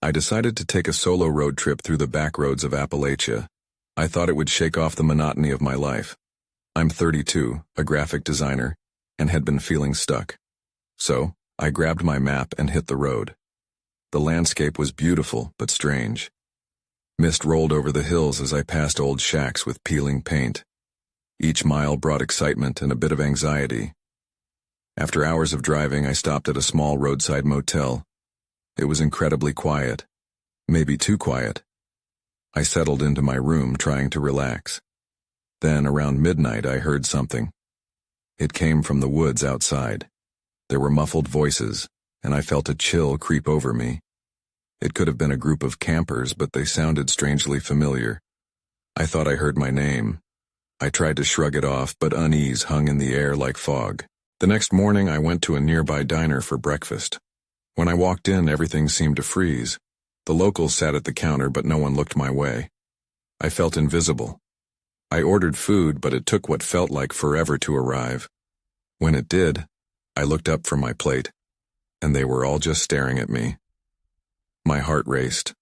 I decided to take a solo road trip through the backroads of Appalachia. I thought it would shake off the monotony of my life. I'm 32, a graphic designer, and had been feeling stuck. So, I grabbed my map and hit the road. The landscape was beautiful but strange. Mist rolled over the hills as I passed old shacks with peeling paint. Each mile brought excitement and a bit of anxiety. After hours of driving, I stopped at a small roadside motel. It was incredibly quiet, maybe too quiet. I settled into my room, trying to relax. Then, around midnight, I heard something. It came from the woods outside. There were muffled voices, and I felt a chill creep over me. It could have been a group of campers, but they sounded strangely familiar. I thought I heard my name. I tried to shrug it off, but unease hung in the air like fog. The next morning, I went to a nearby diner for breakfast. When I walked in, everything seemed to freeze. The locals sat at the counter, but no one looked my way. I felt invisible. I ordered food, but it took what felt like forever to arrive. When it did, I looked up from my plate, and they were all just staring at me. My heart raced.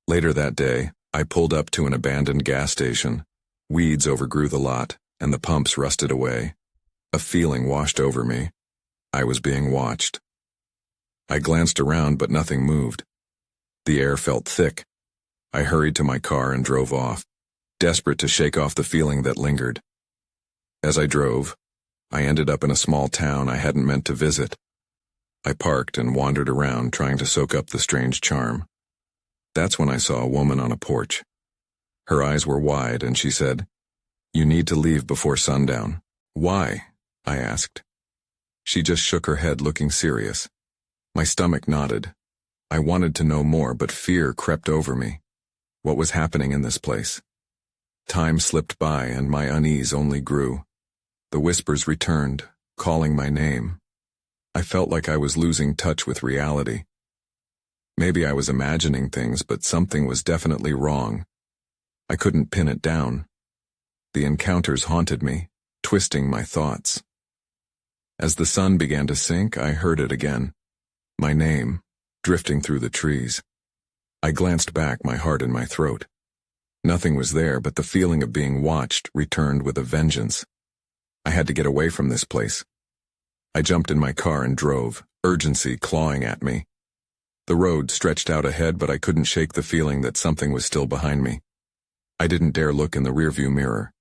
Later that day, I pulled up to an abandoned gas station. Weeds overgrew the lot, and the pumps rusted away. A feeling washed over me. I was being watched. I glanced around, but nothing moved. The air felt thick. I hurried to my car and drove off, desperate to shake off the feeling that lingered. As I drove, I ended up in a small town I hadn't meant to visit. I parked and wandered around, trying to soak up the strange charm. That's when I saw a woman on a porch. Her eyes were wide, and she said, "You need to leave before sundown." "Why?" I asked. She just shook her head, looking serious. My stomach knotted. I wanted to know more, but fear crept over me. What was happening in this place? Time slipped by, and my unease only grew. The whispers returned, calling my name. I felt like I was losing touch with reality. Maybe I was imagining things, but something was definitely wrong. I couldn't pin it down. The encounters haunted me, twisting my thoughts. As the sun began to sink, I heard it again. My name, drifting through the trees. I glanced back, my heart in my throat. Nothing was there, but the feeling of being watched returned with a vengeance. I had to get away from this place. I jumped in my car and drove, urgency clawing at me. The road stretched out ahead, but I couldn't shake the feeling that something was still behind me. I didn't dare look in the rearview mirror.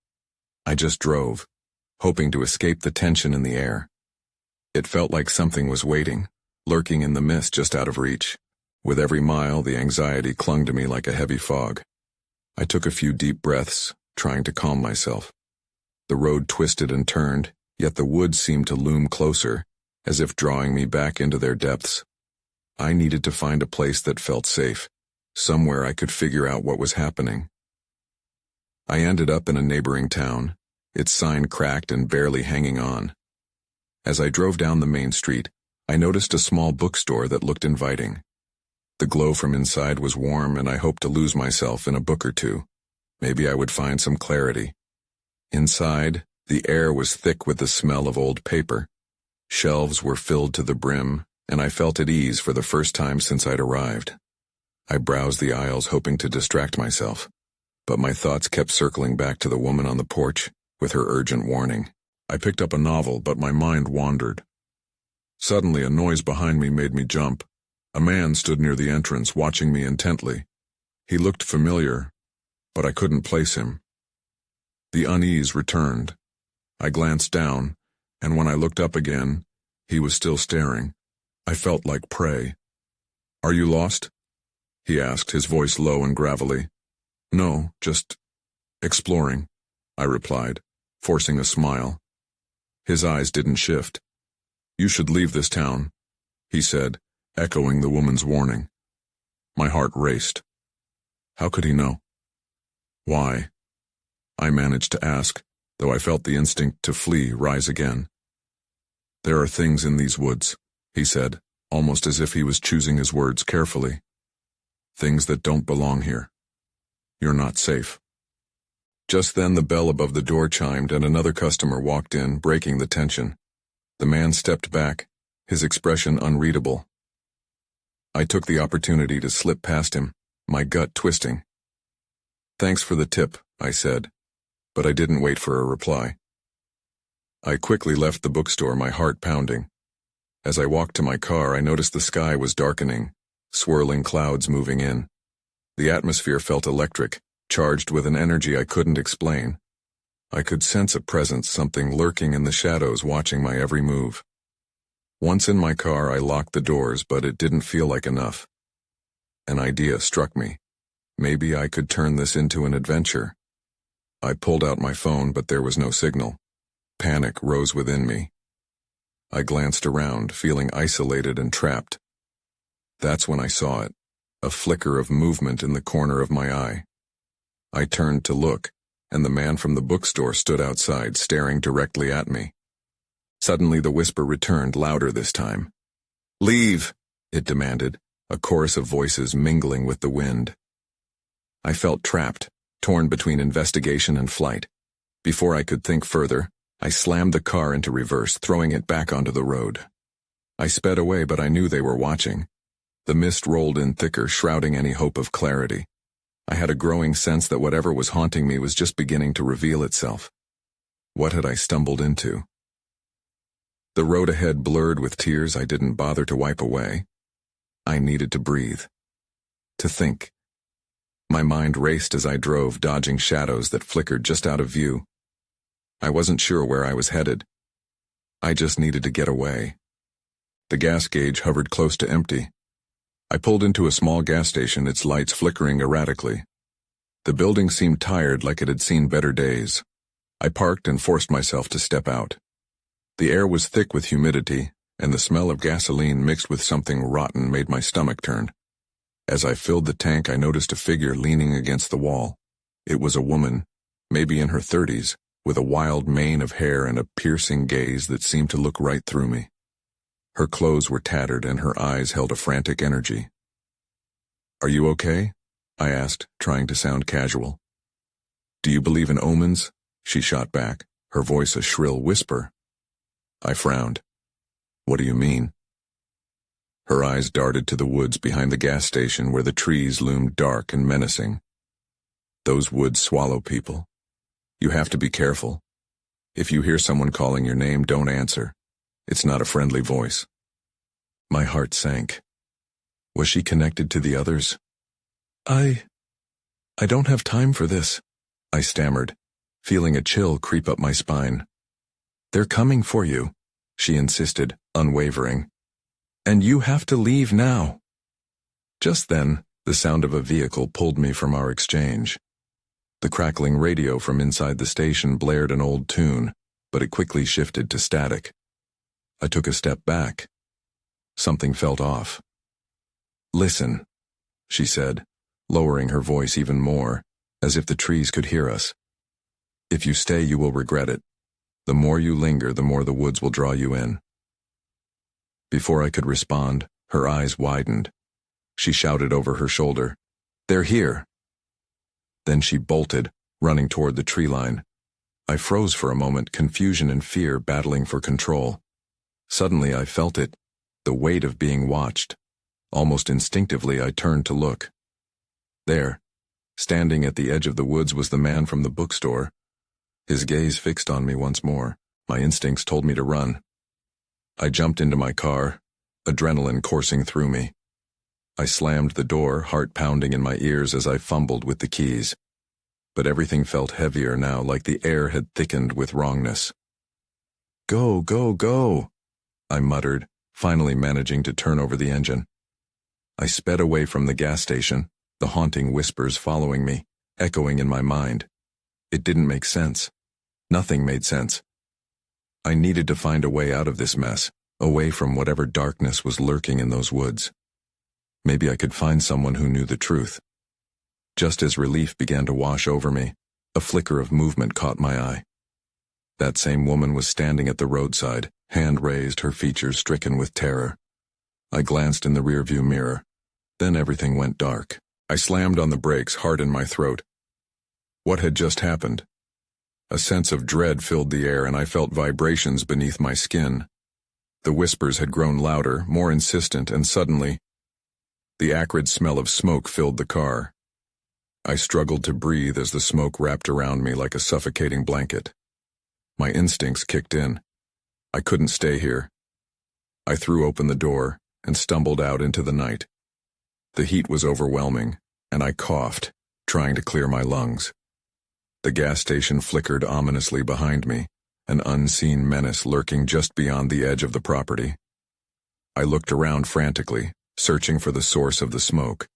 I just drove, hoping to escape the tension in the air. It felt like something was waiting, lurking in the mist just out of reach. With every mile, the anxiety clung to me like a heavy fog. I took a few deep breaths, trying to calm myself. The road twisted and turned, yet the woods seemed to loom closer, as if drawing me back into their depths. I needed to find a place that felt safe, somewhere I could figure out what was happening. I ended up in a neighboring town, its sign cracked and barely hanging on. As I drove down the main street, I noticed a small bookstore that looked inviting. The glow from inside was warm, and I hoped to lose myself in a book or two. Maybe I would find some clarity. Inside, the air was thick with the smell of old paper. Shelves were filled to the brim, and I felt at ease for the first time since I'd arrived. I browsed the aisles, hoping to distract myself, but my thoughts kept circling back to the woman on the porch with her urgent warning. I picked up a novel, but my mind wandered. Suddenly, a noise behind me made me jump. A man stood near the entrance, watching me intently. He looked familiar, but I couldn't place him. The unease returned. I glanced down, and when I looked up again, he was still staring. I felt like prey. "Are you lost?" he asked, his voice low and gravelly. "No, just exploring," I replied, forcing a smile. His eyes didn't shift. "You should leave this town," he said, echoing the woman's warning. My heart raced. How could he know? "Why?" I managed to ask, though I felt the instinct to flee rise again. "There are things in these woods," he said, almost as if he was choosing his words carefully. "Things that don't belong here. You're not safe." Just then the bell above the door chimed, and another customer walked in, breaking the tension. The man stepped back, his expression unreadable. I took the opportunity to slip past him, my gut twisting. "Thanks for the tip," I said, but I didn't wait for a reply. I quickly left the bookstore, my heart pounding. As I walked to my car, I noticed the sky was darkening, swirling clouds moving in. The atmosphere felt electric, charged with an energy I couldn't explain. I could sense a presence, something lurking in the shadows, watching my every move. Once in my car, I locked the doors, but it didn't feel like enough. An idea struck me. Maybe I could turn this into an adventure. I pulled out my phone, but there was no signal. Panic rose within me. I glanced around, feeling isolated and trapped. That's when I saw it, a flicker of movement in the corner of my eye. I turned to look, and the man from the bookstore stood outside, staring directly at me. Suddenly the whisper returned, louder this time. "Leave!" it demanded, a chorus of voices mingling with the wind. I felt trapped, torn between investigation and flight. Before I could think further, I slammed the car into reverse, throwing it back onto the road. I sped away, but I knew they were watching. The mist rolled in thicker, shrouding any hope of clarity. I had a growing sense that whatever was haunting me was just beginning to reveal itself. What had I stumbled into? The road ahead blurred with tears I didn't bother to wipe away. I needed to breathe. To think. My mind raced as I drove, dodging shadows that flickered just out of view. I wasn't sure where I was headed. I just needed to get away. The gas gauge hovered close to empty. I pulled into a small gas station, its lights flickering erratically. The building seemed tired, like it had seen better days. I parked and forced myself to step out. The air was thick with humidity, and the smell of gasoline mixed with something rotten made my stomach turn. As I filled the tank, I noticed a figure leaning against the wall. It was a woman, maybe in her 30s, with a wild mane of hair and a piercing gaze that seemed to look right through me. Her clothes were tattered and her eyes held a frantic energy. "Are you okay?" I asked, trying to sound casual. "Do you believe in omens?" she shot back, her voice a shrill whisper. I frowned. "What do you mean?" Her eyes darted to the woods behind the gas station where the trees loomed dark and menacing. "Those woods swallow people. You have to be careful. If you hear someone calling your name, don't answer. It's not a friendly voice." My heart sank. Was she connected to the others? I don't have time for this," I stammered, feeling a chill creep up my spine. "They're coming for you," she insisted, unwavering. "And you have to leave now." Just then, the sound of a vehicle pulled me from our exchange. The crackling radio from inside the station blared an old tune, but it quickly shifted to static. I took a step back. Something felt off. "Listen," she said, lowering her voice even more, as if the trees could hear us. "If you stay, you will regret it. The more you linger, the more the woods will draw you in." Before I could respond, her eyes widened. She shouted over her shoulder, "They're here!" Then she bolted, running toward the tree line. I froze for a moment, confusion and fear battling for control. Suddenly I felt it, the weight of being watched. Almost instinctively I turned to look. There, standing at the edge of the woods, was the man from the bookstore. His gaze fixed on me once more. My instincts told me to run. I jumped into my car, adrenaline coursing through me. I slammed the door, heart pounding in my ears as I fumbled with the keys. But everything felt heavier now, like the air had thickened with wrongness. "Go, go, go!" I muttered, finally managing to turn over the engine. I sped away from the gas station, the haunting whispers following me, echoing in my mind. It didn't make sense. Nothing made sense. I needed to find a way out of this mess, away from whatever darkness was lurking in those woods. Maybe I could find someone who knew the truth. Just as relief began to wash over me, a flicker of movement caught my eye. That same woman was standing at the roadside, hand raised, her features stricken with terror. I glanced in the rearview mirror. Then everything went dark. I slammed on the brakes, heart in my throat. What had just happened? A sense of dread filled the air, and I felt vibrations beneath my skin. The whispers had grown louder, more insistent, and suddenly, The acrid smell of smoke filled the car. I struggled to breathe as the smoke wrapped around me like a suffocating blanket. My instincts kicked in. I couldn't stay here. I threw open the door and stumbled out into the night. The heat was overwhelming, and I coughed, trying to clear my lungs. The gas station flickered ominously behind me, an unseen menace lurking just beyond the edge of the property. I looked around frantically, searching for the source of the smoke.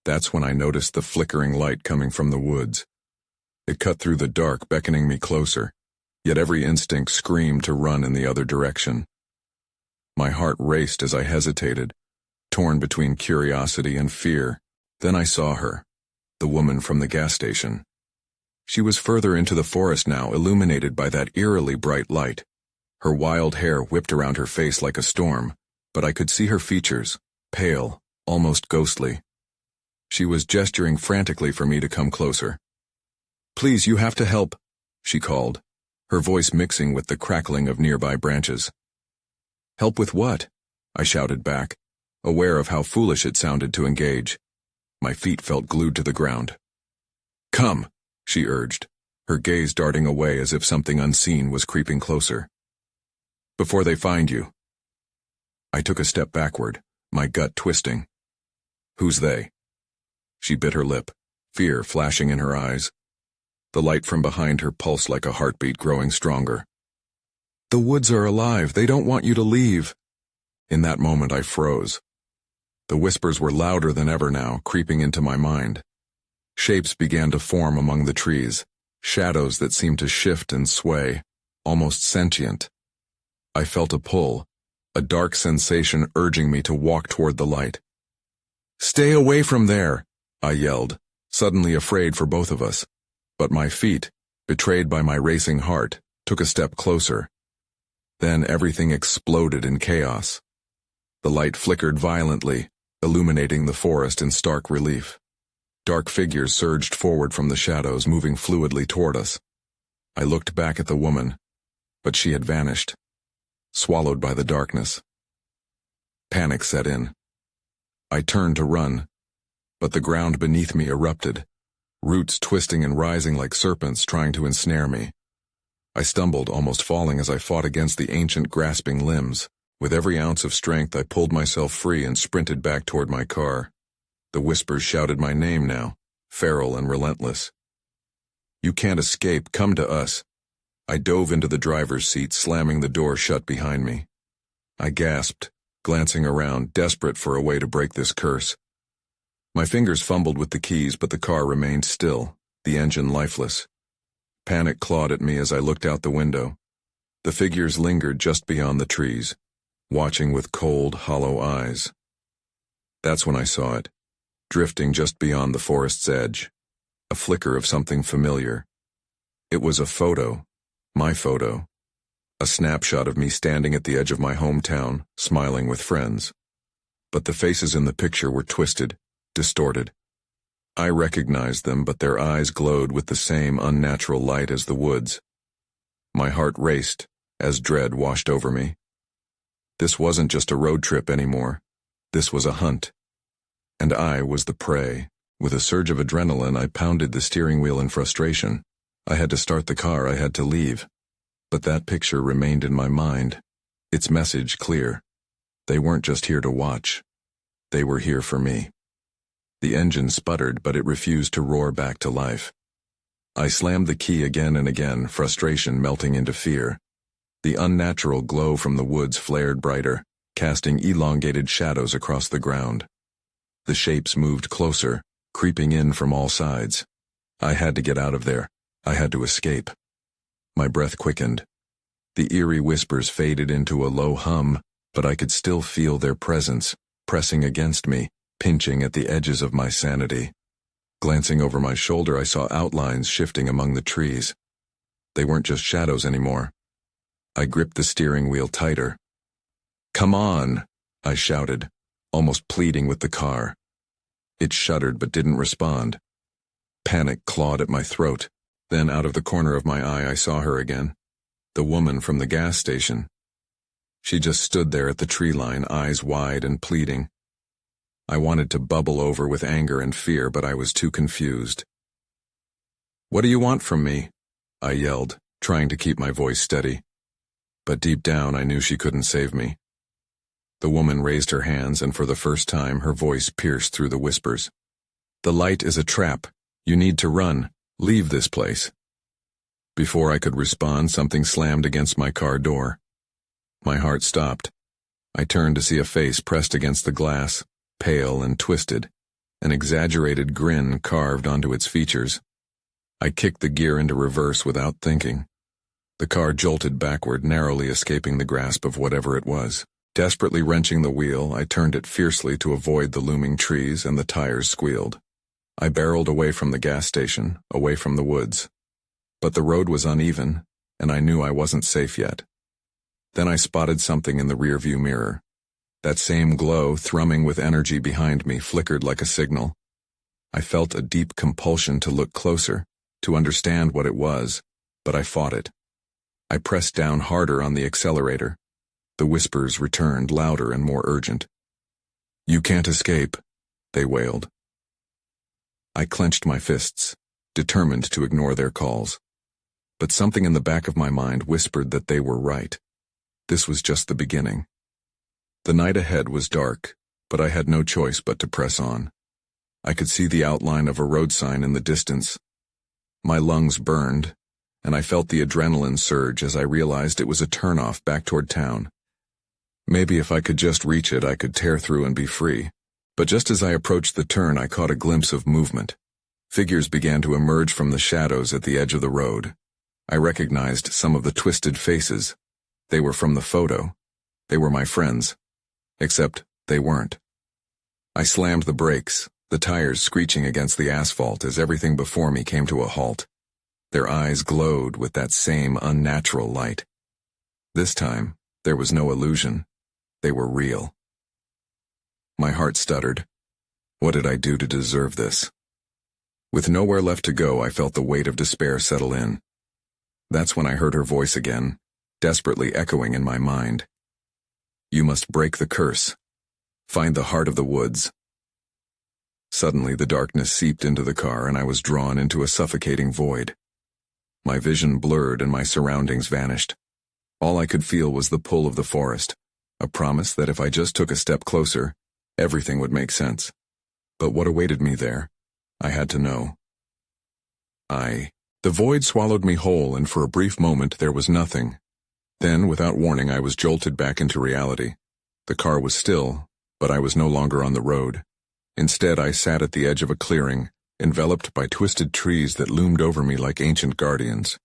That's when I noticed the flickering light coming from the woods. It cut through the dark, beckoning me closer, yet every instinct screamed to run in the other direction. My heart raced as I hesitated, torn between curiosity and fear. Then I saw her, the woman from the gas station. She was further into the forest now, illuminated by that eerily bright light. Her wild hair whipped around her face like a storm, but I could see her features, pale, almost ghostly. She was gesturing frantically for me to come closer. "Please, you have to help," she called, her voice mixing with the crackling of nearby branches. "Help with what?" I shouted back, aware of how foolish it sounded to engage. My feet felt glued to the ground. "Come," she urged, her gaze darting away as if something unseen was creeping closer. "Before they find you." I took a step backward, my gut twisting. "Who's they?" She bit her lip, fear flashing in her eyes. The light from behind her pulsed like a heartbeat growing stronger. "The woods are alive. They don't want you to leave." In that moment I froze. The whispers were louder than ever now, creeping into my mind. Shapes began to form among the trees, shadows that seemed to shift and sway, almost sentient. I felt a pull, a dark sensation urging me to walk toward the light. "Stay away from there!" I yelled, suddenly afraid for both of us. But my feet, betrayed by my racing heart, took a step closer. Then everything exploded in chaos. The light flickered violently, illuminating the forest in stark relief. Dark figures surged forward from the shadows, moving fluidly toward us. I looked back at the woman, but she had vanished, swallowed by the darkness. Panic set in. I turned to run, but the ground beneath me erupted, roots twisting and rising like serpents trying to ensnare me. I stumbled, almost falling as I fought against the ancient grasping limbs. With every ounce of strength, I pulled myself free and sprinted back toward my car. The whispers shouted my name now, feral and relentless. "You can't escape, come to us." I dove into the driver's seat, slamming the door shut behind me. I gasped, glancing around, desperate for a way to break this curse. My fingers fumbled with the keys, but the car remained still, the engine lifeless. Panic clawed at me as I looked out the window. The figures lingered just beyond the trees, watching with cold, hollow eyes. That's when I saw it, drifting just beyond the forest's edge, a flicker of something familiar. It was a photo, my photo, a snapshot of me standing at the edge of my hometown, smiling with friends. But the faces in the picture were twisted, distorted. I recognized them, but their eyes glowed with the same unnatural light as the woods. My heart raced as dread washed over me. This wasn't just a road trip anymore. This was a hunt. And I was the prey. With a surge of adrenaline, I pounded the steering wheel in frustration. I had to start the car, I had to leave. But that picture remained in my mind, its message clear. They weren't just here to watch. They were here for me. The engine sputtered, but it refused to roar back to life. I slammed the key again and again, frustration melting into fear. The unnatural glow from the woods flared brighter, casting elongated shadows across the ground. The shapes moved closer, creeping in from all sides. I had to get out of there. I had to escape. My breath quickened. The eerie whispers faded into a low hum, but I could still feel their presence, pressing against me, pinching at the edges of my sanity. Glancing over my shoulder, I saw outlines shifting among the trees. They weren't just shadows anymore. I gripped the steering wheel tighter. "Come on," I shouted, almost pleading with the car. It shuddered but didn't respond. Panic clawed at my throat. Then out of the corner of my eye I saw her again. The woman from the gas station. She just stood there at the tree line, eyes wide and pleading. I wanted to bubble over with anger and fear, but I was too confused. "What do you want from me?" I yelled, trying to keep my voice steady. But deep down I knew she couldn't save me. The woman raised her hands, and for the first time her voice pierced through the whispers. "The light is a trap. You need to run. Leave this place." Before I could respond, something slammed against my car door. My heart stopped. I turned to see a face pressed against the glass, pale and twisted, an exaggerated grin carved onto its features. I kicked the gear into reverse without thinking. The car jolted backward, narrowly escaping the grasp of whatever it was. Desperately wrenching the wheel, I turned it fiercely to avoid the looming trees, and the tires squealed. I barreled away from the gas station, away from the woods. But the road was uneven, and I knew I wasn't safe yet. Then I spotted something in the rearview mirror. That same glow, thrumming with energy behind me, flickered like a signal. I felt a deep compulsion to look closer, to understand what it was, but I fought it. I pressed down harder on the accelerator. The whispers returned, louder and more urgent. "You can't escape," they wailed. I clenched my fists, determined to ignore their calls. But something in the back of my mind whispered that they were right. This was just the beginning. The night ahead was dark, but I had no choice but to press on. I could see the outline of a road sign in the distance. My lungs burned, and I felt the adrenaline surge as I realized it was a turnoff back toward town. Maybe if I could just reach it, I could tear through and be free. But just as I approached the turn, I caught a glimpse of movement. Figures began to emerge from the shadows at the edge of the road. I recognized some of the twisted faces. They were from the photo. They were my friends. Except they weren't. I slammed the brakes, the tires screeching against the asphalt as everything before me came to a halt. Their eyes glowed with that same unnatural light. This time, there was no illusion. They were real. My heart stuttered. What did I do to deserve this? With nowhere left to go, I felt the weight of despair settle in. That's when I heard her voice again, desperately echoing in my mind. "You must break the curse. Find the heart of the woods." Suddenly, the darkness seeped into the car, and I was drawn into a suffocating void. My vision blurred and my surroundings vanished. All I could feel was the pull of the forest, a promise that if I just took a step closer, everything would make sense. But what awaited me there? I had to know. The void swallowed me whole, and for a brief moment there was nothing. Then, without warning, I was jolted back into reality. The car was still, but I was no longer on the road. Instead, I sat at the edge of a clearing, enveloped by twisted trees that loomed over me like ancient guardians.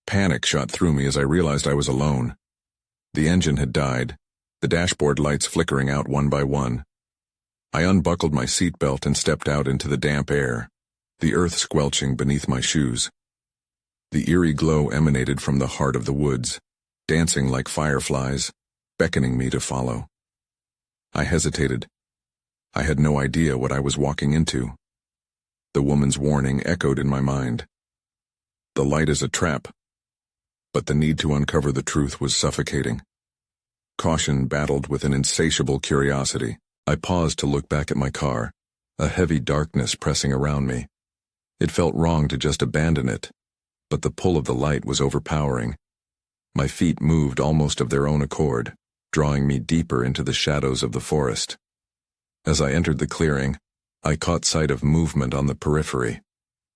Panic shot through me as I realized I was alone. The engine had died, the dashboard lights flickering out one by one. I unbuckled my seatbelt and stepped out into the damp air, the earth squelching beneath my shoes. The eerie glow emanated from the heart of the woods, dancing like fireflies, beckoning me to follow. I hesitated. I had no idea what I was walking into. The woman's warning echoed in my mind. The light is a trap. But the need to uncover the truth was suffocating. Caution battled with an insatiable curiosity. I paused to look back at my car, a heavy darkness pressing around me. It felt wrong to just abandon it, but the pull of the light was overpowering. My feet moved almost of their own accord, drawing me deeper into the shadows of the forest. As I entered the clearing, I caught sight of movement on the periphery.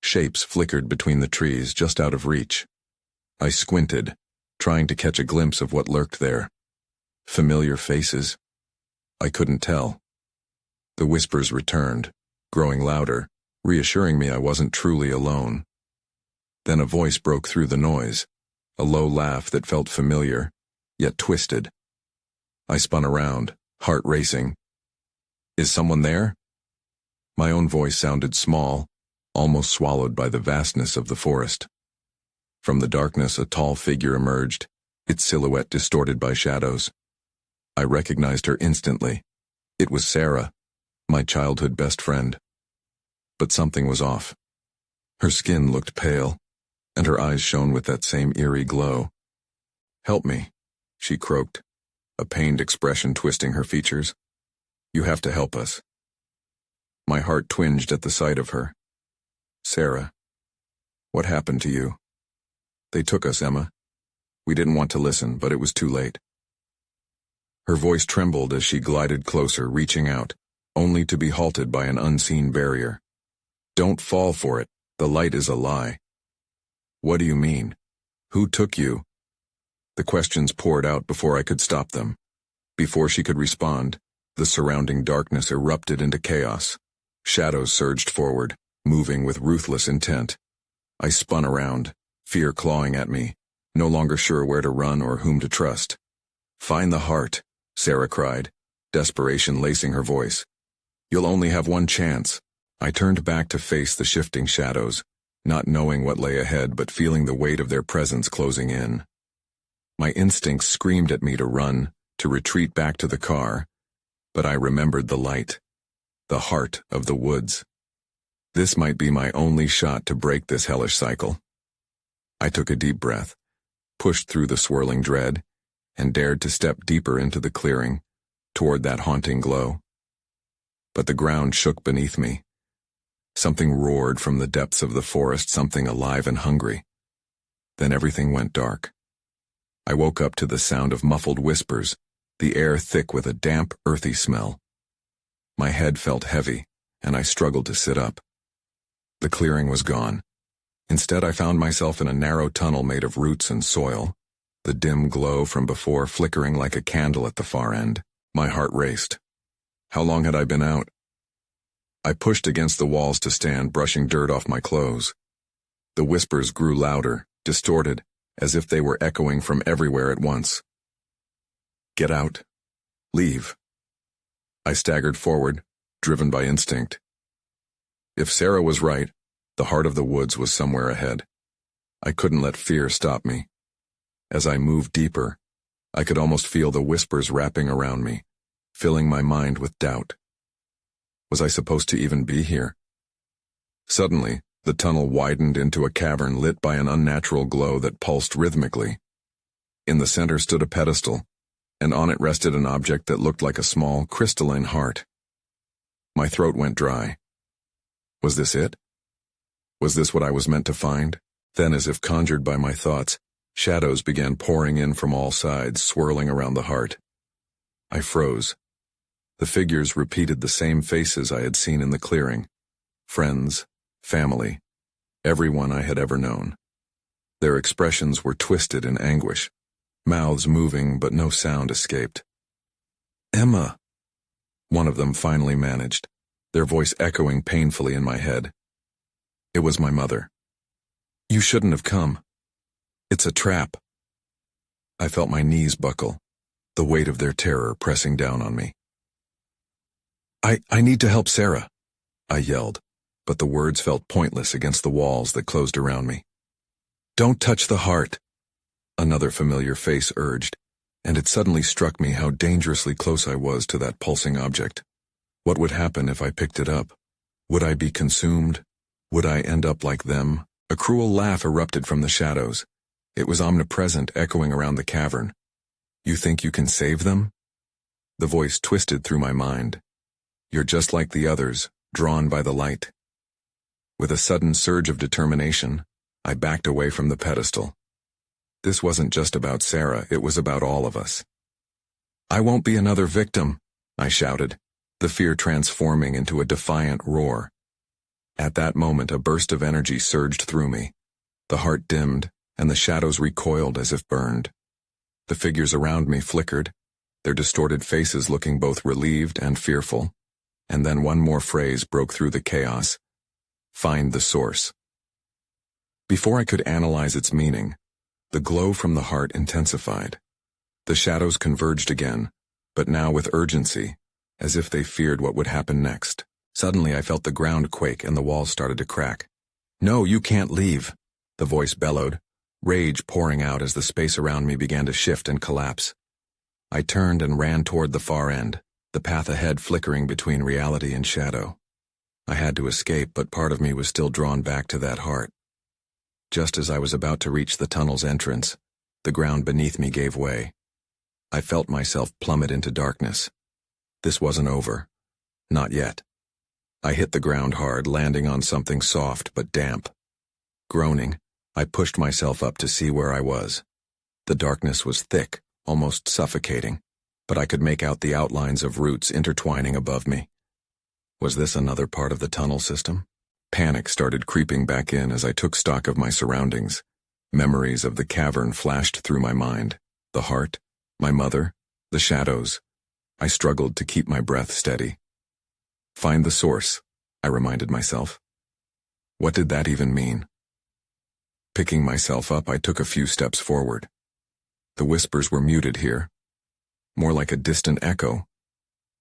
Shapes flickered between the trees just out of reach. I squinted, trying to catch a glimpse of what lurked there. Familiar faces? I couldn't tell. The whispers returned, growing louder, reassuring me I wasn't truly alone. Then a voice broke through the noise, a low laugh that felt familiar, yet twisted. I spun around, heart racing. "Is someone there?" My own voice sounded small, almost swallowed by the vastness of the forest. From the darkness, a tall figure emerged, its silhouette distorted by shadows. I recognized her instantly. It was Sarah, my childhood best friend. But something was off. Her skin looked pale, and her eyes shone with that same eerie glow. "Help me," she croaked, a pained expression twisting her features. "You have to help us. My heart twinged at the sight of her. Sarah, what happened to you? They took us, Emma. We didn't want to listen, but it was too late. Her voice trembled as she glided closer, reaching out, only to be halted by an unseen barrier. Don't fall for it. The light is a lie. What do you mean? Who took you? The questions poured out before I could stop them. Before she could respond, the surrounding darkness erupted into chaos. Shadows surged forward, moving with ruthless intent. I spun around, fear clawing at me, no longer sure where to run or whom to trust. Find the heart, Sarah cried, desperation lacing her voice. You'll only have one chance. I turned back to face the shifting shadows, not knowing what lay ahead but feeling the weight of their presence closing in. My instincts screamed at me to run, to retreat back to the car, but I remembered the light, the heart of the woods. This might be my only shot to break this hellish cycle. I took a deep breath, pushed through the swirling dread, and dared to step deeper into the clearing, toward that haunting glow. But the ground shook beneath me. Something roared from the depths of the forest, something alive and hungry. Then everything went dark. I woke up to the sound of muffled whispers, the air thick with a damp, earthy smell. My head felt heavy, and I struggled to sit up. The clearing was gone. Instead, I found myself in a narrow tunnel made of roots and soil, the dim glow from before flickering like a candle at the far end. My heart raced. How long had I been out? I pushed against the walls to stand, brushing dirt off my clothes. The whispers grew louder, distorted, as if they were echoing from everywhere at once. Get out. Leave. I staggered forward, driven by instinct. If Sarah was right, the heart of the woods was somewhere ahead. I couldn't let fear stop me. As I moved deeper, I could almost feel the whispers wrapping around me, filling my mind with doubt. Was I supposed to even be here? Suddenly, the tunnel widened into a cavern lit by an unnatural glow that pulsed rhythmically. In the center stood a pedestal, and on it rested an object that looked like a small, crystalline heart. My throat went dry. Was this it? Was this what I was meant to find? Then, as if conjured by my thoughts, shadows began pouring in from all sides, swirling around the heart. I froze. The figures repeated the same faces I had seen in the clearing. Friends, family, everyone I had ever known. Their expressions were twisted in anguish, mouths moving but no sound escaped. Emma! One of them finally managed, their voice echoing painfully in my head. It was my mother. You shouldn't have come. It's a trap. I felt my knees buckle, the weight of their terror pressing down on me. I need to help Sarah, I yelled, but the words felt pointless against the walls that closed around me. Don't touch the heart, another familiar face urged, and it suddenly struck me how dangerously close I was to that pulsing object. What would happen if I picked it up? Would I be consumed? Would I end up like them? A cruel laugh erupted from the shadows. It was omnipresent, echoing around the cavern. You think you can save them? The voice twisted through my mind. You're just like the others, drawn by the light. With a sudden surge of determination, I backed away from the pedestal. This wasn't just about Sarah, it was about all of us. I won't be another victim, I shouted, the fear transforming into a defiant roar. At that moment, a burst of energy surged through me. The heart dimmed, and the shadows recoiled as if burned. The figures around me flickered, their distorted faces looking both relieved and fearful. And then one more phrase broke through the chaos. Find the source. Before I could analyze its meaning, the glow from the heart intensified. The shadows converged again, but now with urgency, as if they feared what would happen next. Suddenly I felt the ground quake and the walls started to crack. No, you can't leave, the voice bellowed, rage pouring out as the space around me began to shift and collapse. I turned and ran toward the far end, the path ahead flickering between reality and shadow. I had to escape, but part of me was still drawn back to that heart. Just as I was about to reach the tunnel's entrance, the ground beneath me gave way. I felt myself plummet into darkness. This wasn't over. Not yet. I hit the ground hard, landing on something soft but damp. Groaning, I pushed myself up to see where I was. The darkness was thick, almost suffocating, but I could make out the outlines of roots intertwining above me. Was this another part of the tunnel system? Panic started creeping back in as I took stock of my surroundings. Memories of the cavern flashed through my mind. The heart, my mother, the shadows. I struggled to keep my breath steady. Find the source, I reminded myself. What did that even mean? Picking myself up, I took a few steps forward. The whispers were muted here, more like a distant echo.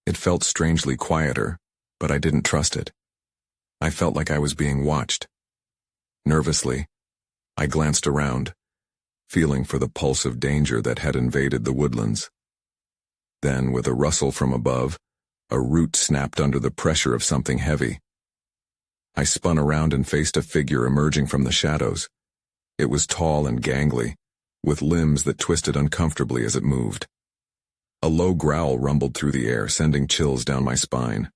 It felt strangely quieter, but I didn't trust it. I felt like I was being watched. Nervously, I glanced around, feeling for the pulse of danger that had invaded the woodlands. Then, with a rustle from above, a root snapped under the pressure of something heavy. I spun around and faced a figure emerging from the shadows. It was tall and gangly, with limbs that twisted uncomfortably as it moved. A low growl rumbled through the air, sending chills down my spine.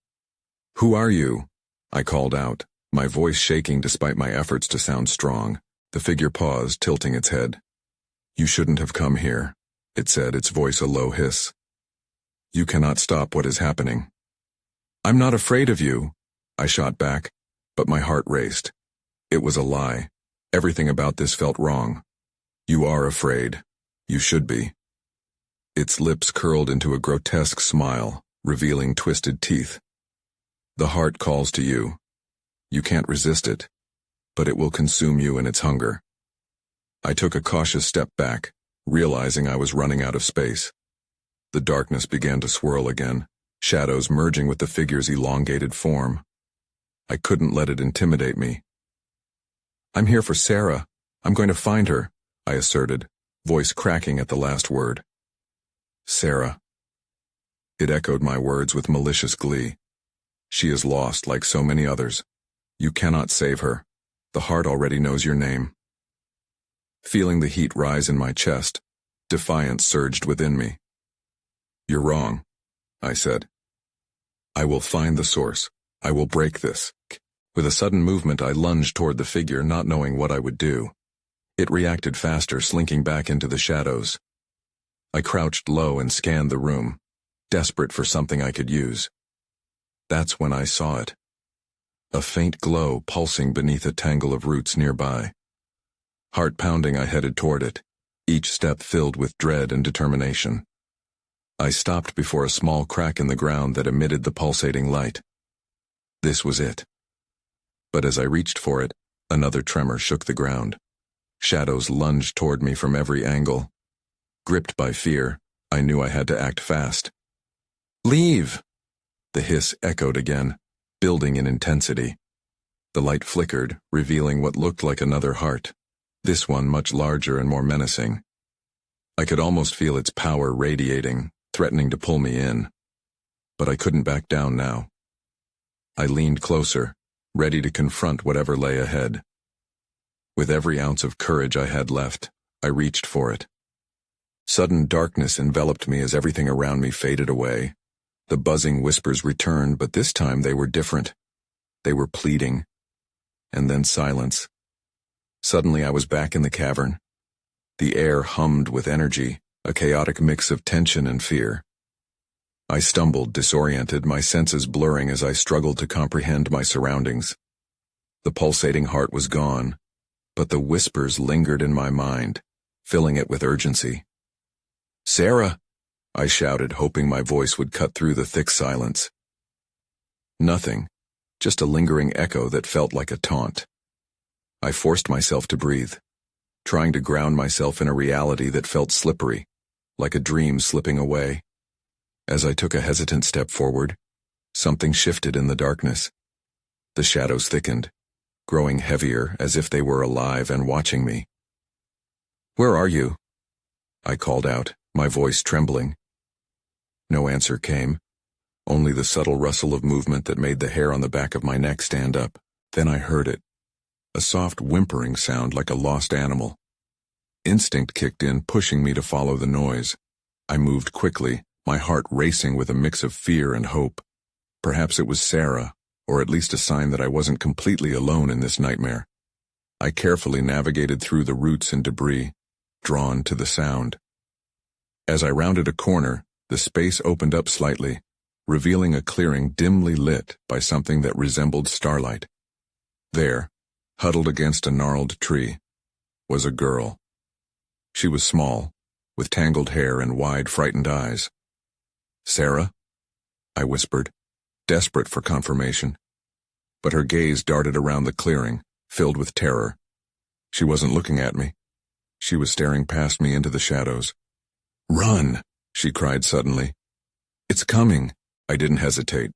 "Who are you?" I called out, my voice shaking despite my efforts to sound strong. The figure paused, tilting its head. "You shouldn't have come here," it said, its voice a low hiss. "You cannot stop what is happening." "I'm not afraid of you," I shot back, but my heart raced. It was a lie. Everything about this felt wrong. "You are afraid. You should be." Its lips curled into a grotesque smile, revealing twisted teeth. "The heart calls to you. You can't resist it, but it will consume you in its hunger." I took a cautious step back, realizing I was running out of space. The darkness began to swirl again, shadows merging with the figure's elongated form. I couldn't let it intimidate me. "I'm here for Sarah. I'm going to find her," I asserted, voice cracking at the last word. "Sarah." It echoed my words with malicious glee. "She is lost like so many others. You cannot save her. The heart already knows your name." Feeling the heat rise in my chest, defiance surged within me. "You're wrong," I said. "I will find the source. I will break this." With a sudden movement, I lunged toward the figure, not knowing what I would do. It reacted faster, slinking back into the shadows. I crouched low and scanned the room, desperate for something I could use. That's when I saw it. A faint glow pulsing beneath a tangle of roots nearby. Heart pounding, I headed toward it, each step filled with dread and determination. I stopped before a small crack in the ground that emitted the pulsating light. This was it. But as I reached for it, another tremor shook the ground. Shadows lunged toward me from every angle. Gripped by fear, I knew I had to act fast. "Leave!" The hiss echoed again, building in intensity. The light flickered, revealing what looked like another heart, this one much larger and more menacing. I could almost feel its power radiating, threatening to pull me in. But I couldn't back down now. I leaned closer, ready to confront whatever lay ahead. With every ounce of courage I had left, I reached for it. Sudden darkness enveloped me as everything around me faded away. The buzzing whispers returned, but this time they were different. They were pleading. And then silence. Suddenly I was back in the cavern. The air hummed with energy, a chaotic mix of tension and fear. I stumbled, disoriented, my senses blurring as I struggled to comprehend my surroundings. The pulsating heart was gone, but the whispers lingered in my mind, filling it with urgency. "Sarah!" I shouted, hoping my voice would cut through the thick silence. Nothing, just a lingering echo that felt like a taunt. I forced myself to breathe, trying to ground myself in a reality that felt slippery, like a dream slipping away. As I took a hesitant step forward, something shifted in the darkness. The shadows thickened, growing heavier as if they were alive and watching me. "Where are you?" I called out, my voice trembling. No answer came, only the subtle rustle of movement that made the hair on the back of my neck stand up. Then I heard it, a soft whimpering sound like a lost animal. Instinct kicked in, pushing me to follow the noise. I moved quickly, my heart racing with a mix of fear and hope. Perhaps it was Sarah, or at least a sign that I wasn't completely alone in this nightmare. I carefully navigated through the roots and debris, drawn to the sound. As I rounded a corner, the space opened up slightly, revealing a clearing dimly lit by something that resembled starlight. There, huddled against a gnarled tree, was a girl. She was small, with tangled hair and wide, frightened eyes. "Sarah?" I whispered, desperate for confirmation. But her gaze darted around the clearing, filled with terror. She wasn't looking at me. She was staring past me into the shadows. "Run!" she cried suddenly. "It's coming!" I didn't hesitate.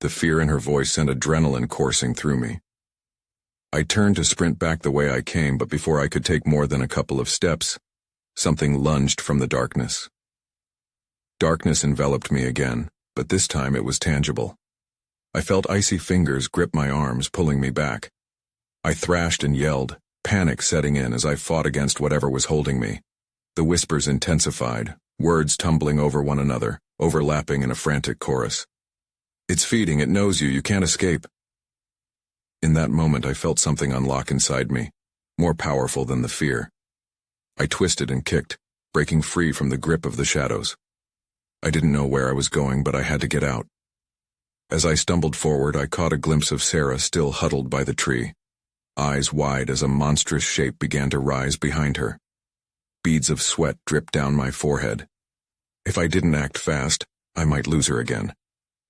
The fear in her voice sent adrenaline coursing through me. I turned to sprint back the way I came, but before I could take more than a couple of steps, something lunged from the darkness. Darkness enveloped me again, but this time it was tangible. I felt icy fingers grip my arms, pulling me back. I thrashed and yelled, panic setting in as I fought against whatever was holding me. The whispers intensified, words tumbling over one another, overlapping in a frantic chorus. "It's feeding, it knows you can't escape." In that moment I felt something unlock inside me, more powerful than the fear. I twisted and kicked, breaking free from the grip of the shadows. I didn't know where I was going, but I had to get out. As I stumbled forward, I caught a glimpse of Sarah still huddled by the tree, eyes wide as a monstrous shape began to rise behind her. Beads of sweat dripped down my forehead. If I didn't act fast, I might lose her again,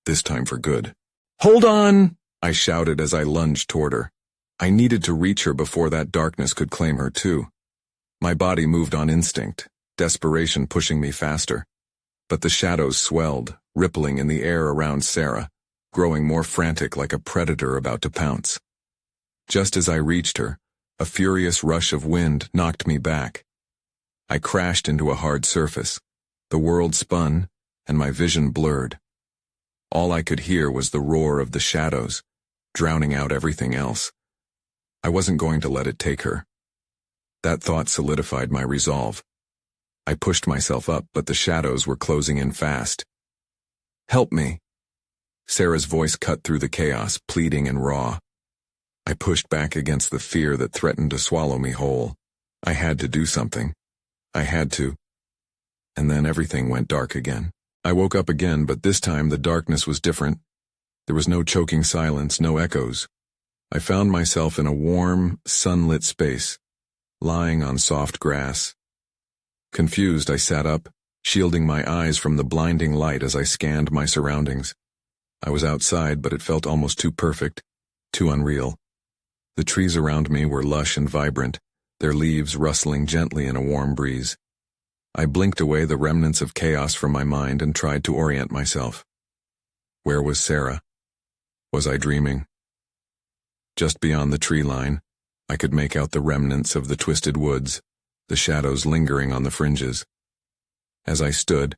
this time for good. "Hold on!" I shouted as I lunged toward her. I needed to reach her before that darkness could claim her too. My body moved on instinct, desperation pushing me faster. But the shadows swelled, rippling in the air around Sarah, growing more frantic like a predator about to pounce. Just as I reached her, a furious rush of wind knocked me back. I crashed into a hard surface. The world spun, and my vision blurred. All I could hear was the roar of the shadows, drowning out everything else. I wasn't going to let it take her. That thought solidified my resolve. I pushed myself up, but the shadows were closing in fast. "Help me!" Sarah's voice cut through the chaos, pleading and raw. I pushed back against the fear that threatened to swallow me whole. I had to do something. I had to. And then everything went dark again. I woke up again, but this time the darkness was different. There was no choking silence, no echoes. I found myself in a warm, sunlit space, lying on soft grass. Confused, I sat up, shielding my eyes from the blinding light as I scanned my surroundings. I was outside, but it felt almost too perfect, too unreal. The trees around me were lush and vibrant, their leaves rustling gently in a warm breeze. I blinked away the remnants of chaos from my mind and tried to orient myself. Where was Sarah? Was I dreaming? Just beyond the tree line, I could make out the remnants of the twisted woods, the shadows lingering on the fringes. As I stood,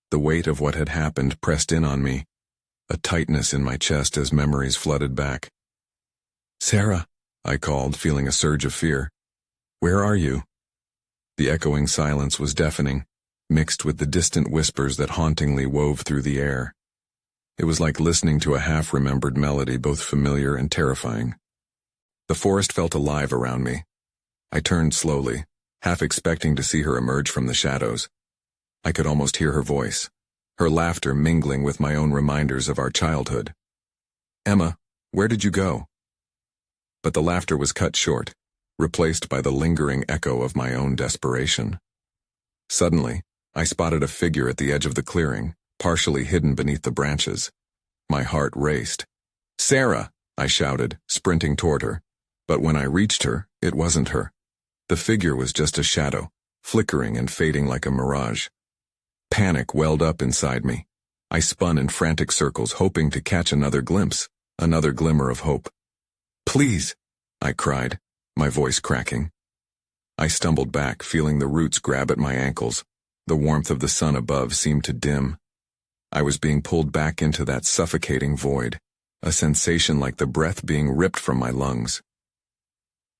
the weight of what had happened pressed in on me, a tightness in my chest as memories flooded back. "Sarah," I called, feeling a surge of fear. "Where are you?" The echoing silence was deafening, mixed with the distant whispers that hauntingly wove through the air. It was like listening to a half-remembered melody, both familiar and terrifying. The forest felt alive around me. I turned slowly, half expecting to see her emerge from the shadows. I could almost hear her voice, her laughter mingling with my own reminders of our childhood. "Emma, where did you go?" But the laughter was cut short, replaced by the lingering echo of my own desperation. Suddenly, I spotted a figure at the edge of the clearing, partially hidden beneath the branches. My heart raced. "Sarah!" I shouted, sprinting toward her. But when I reached her, it wasn't her. The figure was just a shadow, flickering and fading like a mirage. Panic welled up inside me. I spun in frantic circles, hoping to catch another glimpse, another glimmer of hope. "Please!" I cried, my voice cracking. I stumbled back, feeling the roots grab at my ankles. The warmth of the sun above seemed to dim. I was being pulled back into that suffocating void, a sensation like the breath being ripped from my lungs.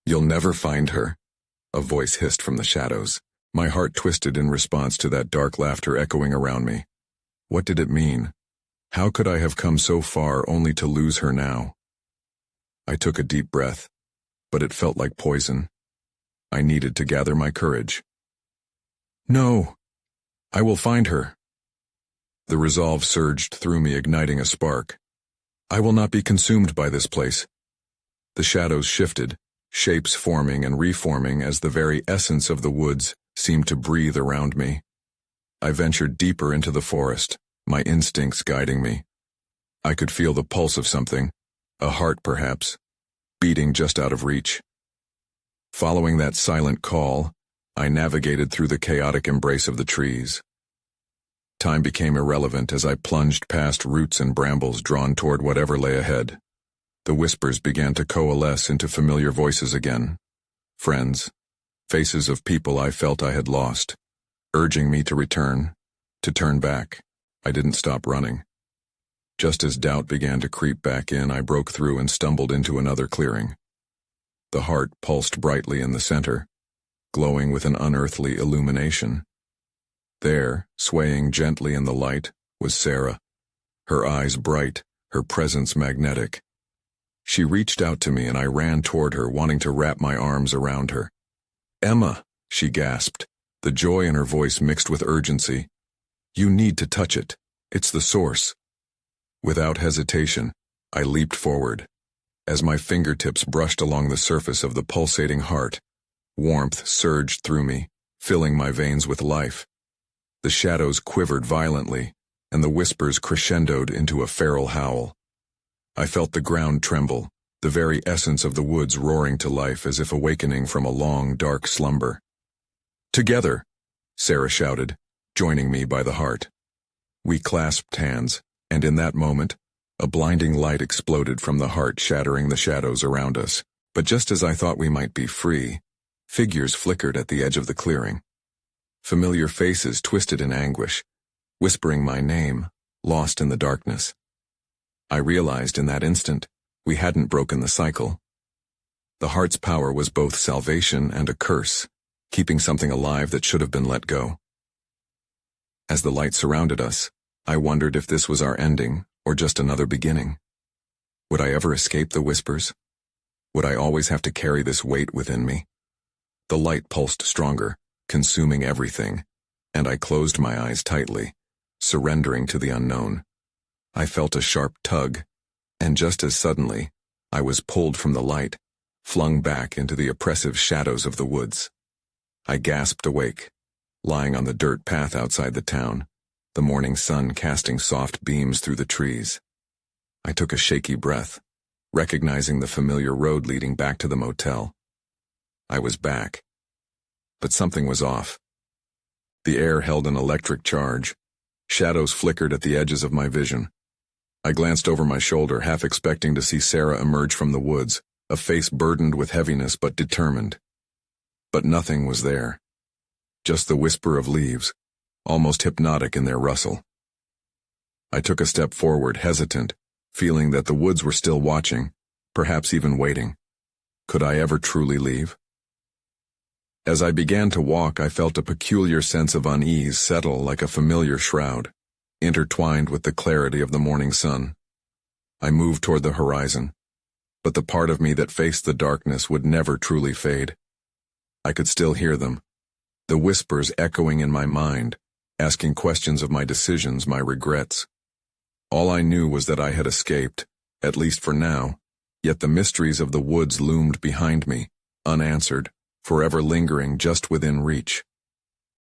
"You'll never find her," a voice hissed from the shadows. My heart twisted in response to that dark laughter echoing around me. What did it mean? How could I have come so far only to lose her now? I took a deep breath, but it felt like poison. I needed to gather my courage. No! I will find her. The resolve surged through me, igniting a spark. I will not be consumed by this place. The shadows shifted, shapes forming and reforming as the very essence of the woods seemed to breathe around me. I ventured deeper into the forest, my instincts guiding me. I could feel the pulse of something, a heart perhaps, beating just out of reach. Following that silent call, I navigated through the chaotic embrace of the trees. Time became irrelevant as I plunged past roots and brambles drawn toward whatever lay ahead. The whispers began to coalesce into familiar voices again. Friends, faces of people I felt I had lost, urging me to return, to turn back. I didn't stop running. Just as doubt began to creep back in, I broke through and stumbled into another clearing. The heart pulsed brightly in the center, glowing with an unearthly illumination. There, swaying gently in the light, was Sarah, her eyes bright, her presence magnetic. She reached out to me and I ran toward her, wanting to wrap my arms around her. "Emma," she gasped, the joy in her voice mixed with urgency. "You need to touch it. It's the source." Without hesitation, I leaped forward. As my fingertips brushed along the surface of the pulsating heart, warmth surged through me, filling my veins with life. The shadows quivered violently, and the whispers crescendoed into a feral howl. I felt the ground tremble, the very essence of the woods roaring to life as if awakening from a long, dark slumber. "Together!" Sarah shouted, joining me by the heart. We clasped hands, and in that moment, a blinding light exploded from the heart, shattering the shadows around us. But just as I thought we might be free, figures flickered at the edge of the clearing. Familiar faces twisted in anguish, whispering my name, lost in the darkness. I realized in that instant, we hadn't broken the cycle. The heart's power was both salvation and a curse, keeping something alive that should have been let go. As the light surrounded us, I wondered if this was our ending, or just another beginning. Would I ever escape the whispers? Would I always have to carry this weight within me? The light pulsed stronger, consuming everything, and I closed my eyes tightly, surrendering to the unknown. I felt a sharp tug, and just as suddenly, I was pulled from the light, flung back into the oppressive shadows of the woods. I gasped awake, lying on the dirt path outside the town, the morning sun casting soft beams through the trees. I took a shaky breath, recognizing the familiar road leading back to the motel. I was back. But something was off. The air held an electric charge. Shadows flickered at the edges of my vision. I glanced over my shoulder, half expecting to see Sarah emerge from the woods, a face burdened with heaviness but determined. But nothing was there. Just the whisper of leaves, almost hypnotic in their rustle. I took a step forward, hesitant, feeling that the woods were still watching, perhaps even waiting. Could I ever truly leave? As I began to walk, I felt a peculiar sense of unease settle like a familiar shroud, intertwined with the clarity of the morning sun. I moved toward the horizon, but the part of me that faced the darkness would never truly fade. I could still hear them, the whispers echoing in my mind, asking questions of my decisions, my regrets. All I knew was that I had escaped, at least for now, yet the mysteries of the woods loomed behind me, unanswered, forever lingering just within reach.